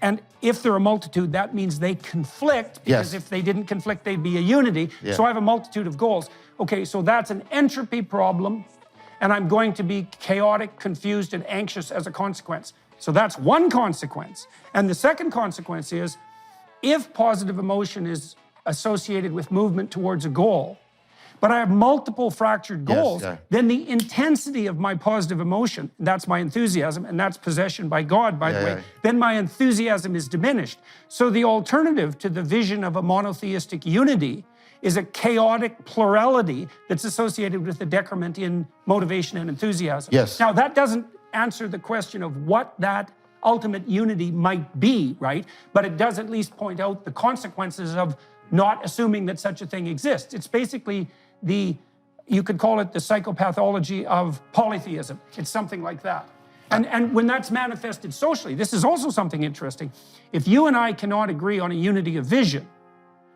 And if they're a multitude, that means they conflict, because if they didn't conflict, they'd be a unity. So I have a multitude of goals. Okay, so that's an entropy problem, and I'm going to be chaotic, confused, and anxious as a consequence. So that's one consequence. And the second consequence is, if positive emotion is associated with movement towards a goal, but I have multiple fractured goals, then the intensity of my positive emotion, that's my enthusiasm, and that's possession by God, by the way, then my enthusiasm is diminished. So the alternative to the vision of a monotheistic unity is a chaotic plurality that's associated with the decrement in motivation and enthusiasm. Now, that doesn't answer the question of what that ultimate unity might be, right? But it does at least point out the consequences of not assuming that such a thing exists. It's basically you could call it the psychopathology of polytheism. It's something like that. And when that's manifested socially, this is also something interesting. If you and I cannot agree on a unity of vision,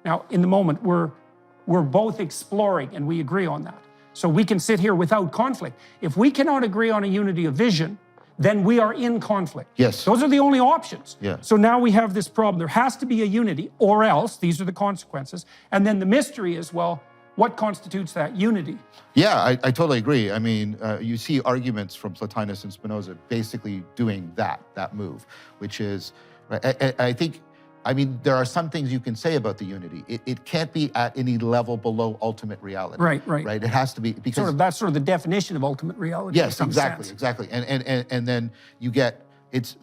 now in the moment we're both exploring and we agree on that. So we can sit here without conflict. If we cannot agree on a unity of vision, then we are in conflict. Those are the only options. So now we have this problem. There has to be a unity, or else, these are the consequences. And then the mystery is, well, what constitutes that unity? I totally agree. I mean, you see arguments from Plotinus and Spinoza basically doing that move, which is, I think, I mean, there are some things you can say about the unity. It can't be at any level below ultimate reality. Right. It has to be, because that's sort of the definition of ultimate reality. Yes, exactly. And then you get,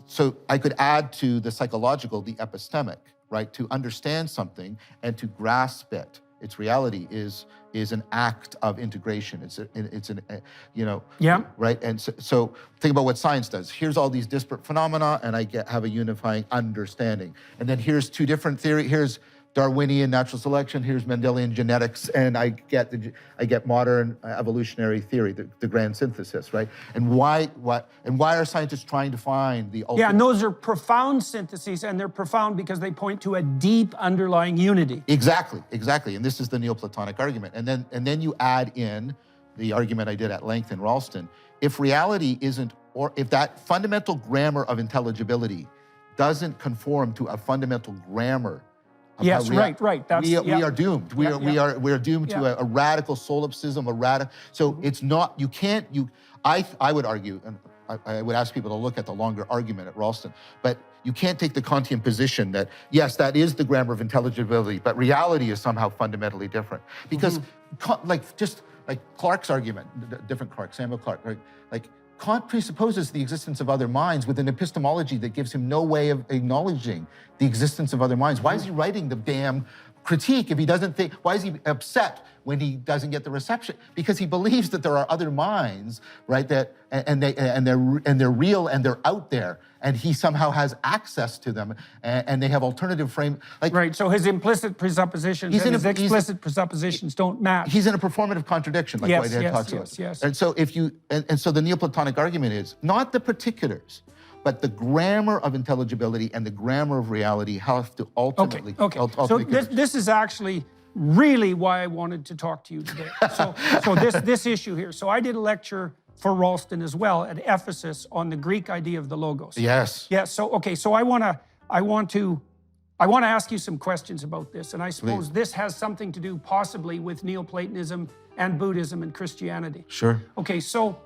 so I could add to the psychological, the epistemic, right? To understand something and to grasp it, its reality is an act of integration. It's an right? And so think about what science does. Here's all these disparate phenomena, and I have a unifying understanding. And then here's two different theories. Here's Darwinian natural selection, here's Mendelian genetics, and I get modern evolutionary theory, the grand synthesis, right? And why are scientists trying to find the ultimate? And those are profound syntheses, and they're profound because they point to a deep underlying unity. Exactly. And this is the Neoplatonic argument. And then you add in the argument I did at length in Ralston. If reality isn't, or if that fundamental grammar of intelligibility doesn't conform to a fundamental grammar, right. We are doomed. We are doomed to a radical solipsism, so it's not, I would argue, and I would ask people to look at the longer argument at Ralston, but you can't take the Kantian position that, yes, that is the grammar of intelligibility, but reality is somehow fundamentally different. Because just like Clarke's argument, different Clarke, Samuel Clarke, right? Like, Kant presupposes the existence of other minds with an epistemology that gives him no way of acknowledging the existence of other minds. Why is he writing the damn critique if he doesn't think, why is he upset when he doesn't get the reception? Because he believes that there are other minds, right, that and they're real and they're out there, and he somehow has access to them, and they have alternative frame. Right, so his implicit presuppositions and his explicit presuppositions don't match. He's in a performative contradiction, like Whitehead talks about. And so so the Neoplatonic argument is not the particulars, but the grammar of intelligibility and the grammar of reality have to ultimately... So this is actually really why I wanted to talk to you today. So this issue here. So I did a lecture for Ralston as well at Ephesus on the Greek idea of the logos. So I want to ask you some questions about this, and I suppose this has something to do possibly with Neoplatonism and Buddhism and Christianity. Okay, so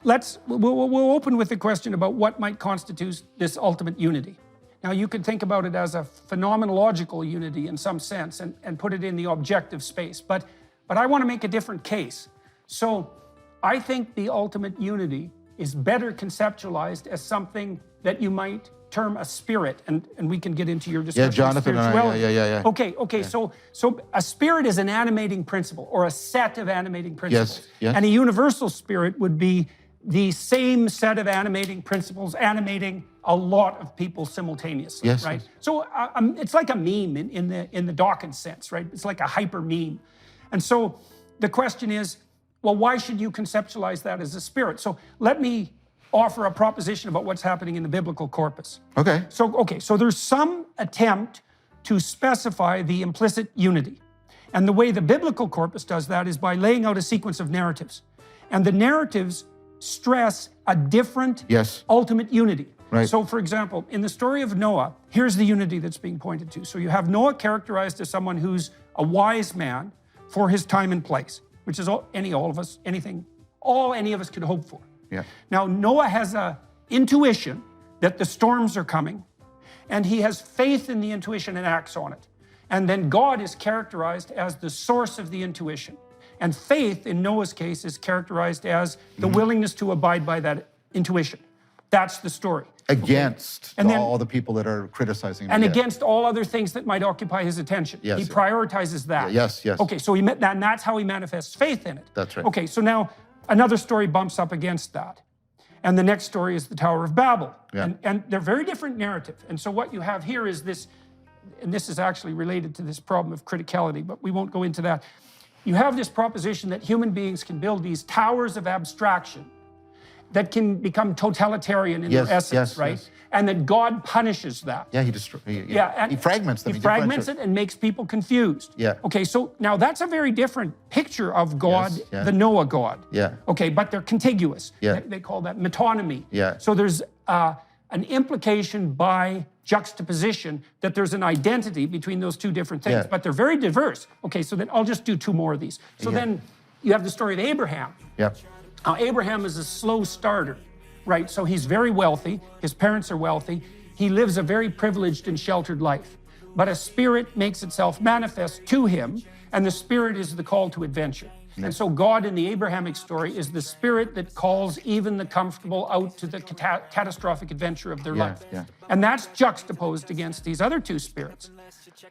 we'll open with the question about what might constitute this ultimate unity. Now, you could think about it as a phenomenological unity in some sense and put it in the objective space, but I want to make a different case. So I think the ultimate unity is better conceptualized as something that you might term a spirit, and we can get into your discussion. Jonathan and I, Okay, so a spirit is an animating principle, or a set of animating principles. And a universal spirit would be the same set of animating principles animating a lot of people simultaneously, right? So it's like a meme in the Dawkins sense, right? It's like a hyper meme. And so the question is, well, why should you conceptualize that as a spirit? So let me offer a proposition about what's happening in the biblical corpus. So there's some attempt to specify the implicit unity. And the way the biblical corpus does that is by laying out a sequence of narratives. And the narratives stress a different ultimate unity. Right. So, for example, in the story of Noah, here's the unity that's being pointed to. So you have Noah characterized as someone who's a wise man for his time and place, which is any of us could hope for. Yeah. Now, Noah has a intuition that the storms are coming, and he has faith in the intuition and acts on it. And then God is characterized as the source of the intuition. And faith, in Noah's case, is characterized as the willingness to abide by that intuition. That's the story. Against And then- all the people that are criticizing him. And Yeah. against all other things that might occupy his attention. Yes, He yeah. prioritizes that. Yes, yes. Okay, so and that's how he manifests faith in it. That's right. Okay, so now another story bumps up against that. And the next story is the Tower of Babel. Yeah. And they're very different narrative. And so what you have here is this, and this is actually related to this problem of criticality, but we won't go into that. You have this proposition that human beings can build these towers of abstraction that can become totalitarian in Yes, their essence, yes, right? yes. And that God punishes that. Yeah, he destroys. And he fragments them. He fragments it and makes people confused. Yeah. Okay, so now that's a very different picture of God, Yes, yeah. the Noah God. Yeah. Okay, but they're contiguous. Yeah. They call that metonymy. Yeah. So there's an implication by juxtaposition that there's an identity between those two different things, Yeah. but they're very diverse. Okay, so then I'll just do two more of these. So Yeah. then you have the story of Abraham. Yeah. Now, Abraham is a slow starter, right? So he's very wealthy. His parents are wealthy. He lives a very privileged and sheltered life. But a spirit makes itself manifest to him, and the spirit is the call to adventure. And so God in the Abrahamic story is the spirit that calls even the comfortable out to the catastrophic adventure of their Yeah, life. yeah. And that's juxtaposed against these other two spirits.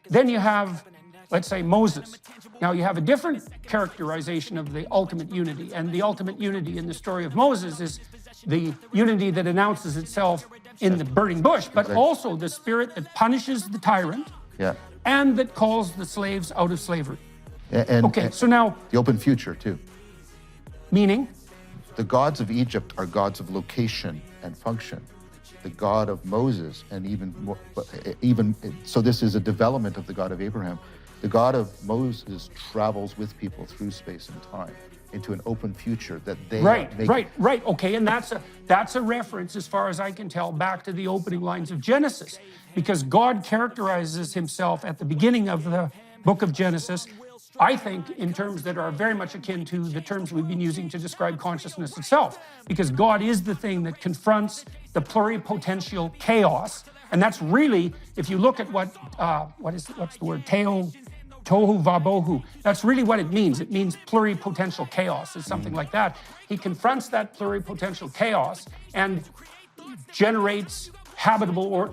Then you have, let's say, Moses. Now you have a different characterization of the ultimate unity. And the ultimate unity in the story of Moses is the unity that announces itself in the burning bush, but also the spirit that punishes the tyrant Yeah. and that calls the slaves out of slavery. And, Okay, so now, the open future too. meaning? The gods of Egypt are gods of location and function. The God of Moses, and even so, this is a development of the God of Abraham. The God of Moses travels with people through space and time into an open future that they Right. Okay, and that's a reference, as far as I can tell, back to the opening lines of Genesis, because God characterizes himself at the beginning of the book of Genesis, I think, in terms that are very much akin to the terms we've been using to describe consciousness itself, because God is the thing that confronts the pluripotential chaos, and that's really, if you look at what's the word, tohu vabohu, that's really what it means. It means pluripotential chaos, is something like that. He confronts that pluripotential chaos and generates habitable or